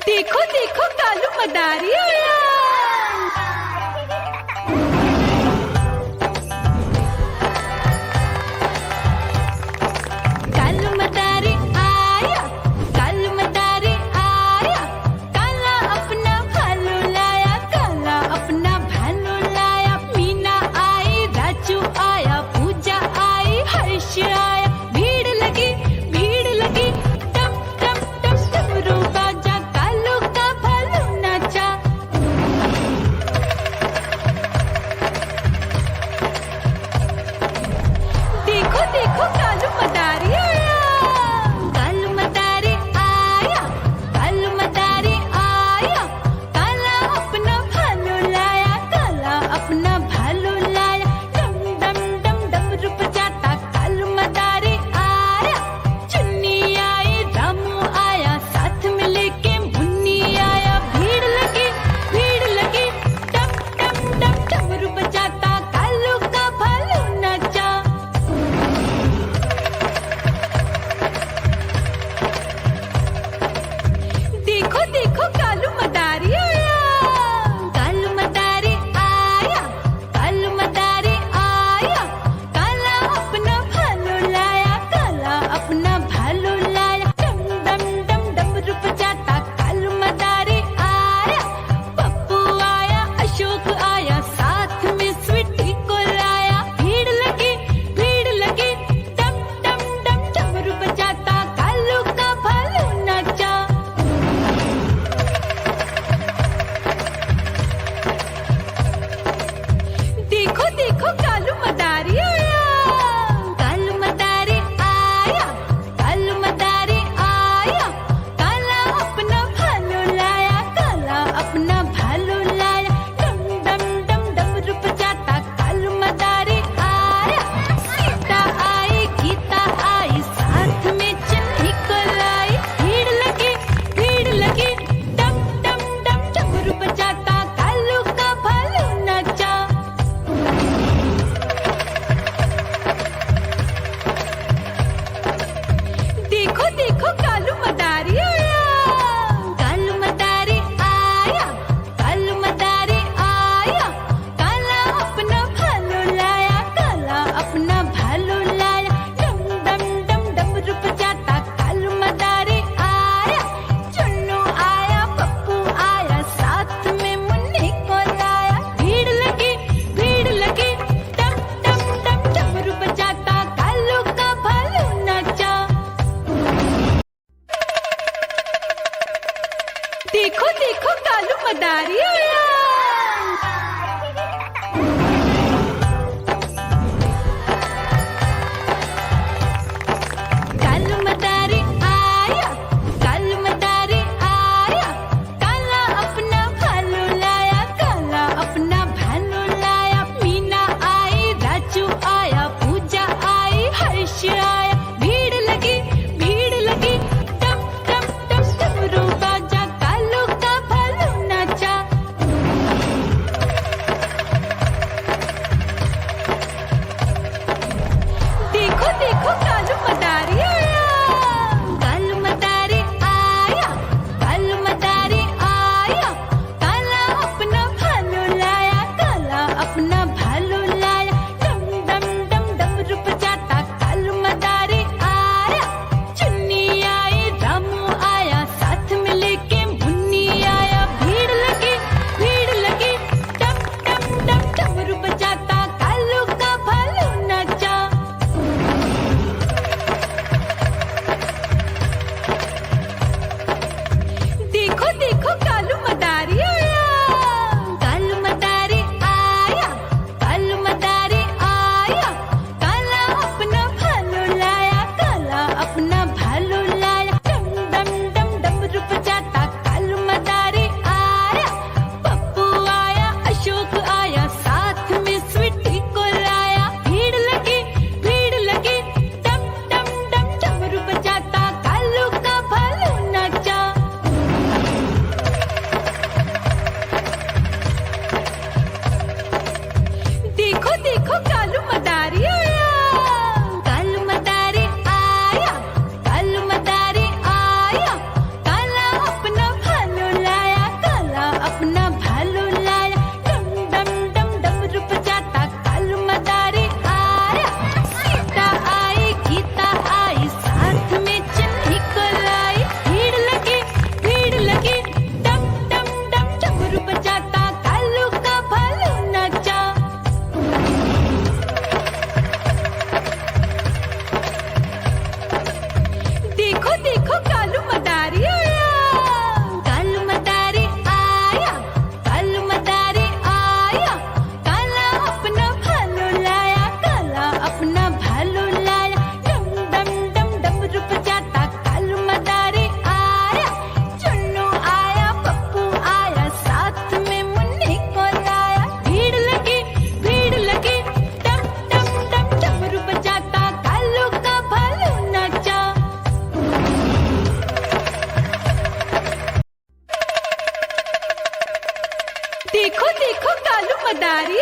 देखो देखो कालू मदारी आया। कालू मदारी आया, कालू मदारी आया। काला अपना भालू लाया, काला अपना भालू लाया। मीना आई, राजू आया, पूजा आई, हर्ष आया। भीड़ लगी टम टम टम डमरू बाजा। कालू का भालू नाचा। देखो देखो कालू मदारी आया। कालू मदारी आया, कालू मदारी आया। काला अपना भालू लाया, काला अपना भालू लाया। डम डम डम डमरू बजाता कालू मदारी आया। चुन्नी आई, रामू आया, साथ में लेके मुन्नी आया। भीड़ लगी टम टम टम डमरू बजाता कालू का भालू नाचा। देखो देखो कालू मदारी आया। कालू मदारी आया, कालू मदारी आया। काला अपना भालू लाया, काला अपना भालू लाया। डम डम डम डमरू बजाता कालू मदारी आया। पप्पू आया, अशोक आया, साथ में स्वीटी को लाया। भीड़ लगी टम टम डम डमरू बजाता कालू का भालू नाचा। देखो देखो कालू मदारी आया। कालू मदारी आया, कालू मदारी आया। काला अपना भालू लाया, काला अपना भालू लाया। डम डम डम डमरू बजाता कालू मदारी आया। सीता आई, गीता आई, साथ में चन्नी को लाई। भीड़ लगी टम टम डम डमरू बजाता कालू का भालू नाचा। देखो देखो कालू मदारी आया। कालू मदारी आया, कालू मदारी आया। काला अपना भालू लाया, काला अपना भालू लाया। डम डम डम डमरू बजाता कालू मदारी आया। चुन्नू आया, पप्पू आया, साथ में मुन्नी को लाया। भीड़ लगी टम टम टम डमरू बजाता कालू का भालू नाचा। देखो देखो कालू मदारी आया। कालू मदारी आया, कालू मदारी आया। काला अपना भालू लाया, काला अपना भालू लाया। मीना आई, राजू आया, पूजा आई, हर्ष आया। भीड़ लगी टम टम टम डमरू बाजा। कालू का भालू नाचा। देखो कालू मदारी आया, कालू मदारी आया, कालू मदारी आया, काला अपना भालू लाया, काला अपना भालू लाया, डम डम डम डमरू बजाता कालू मदारी आया, चुन्नू आया, पप्पू आया, साथ में मुन्नी को लाया, भीड़ लगी डम डम डम डमरू बजाता कालू का भालू नाचा। देखो देखो कालू मदारी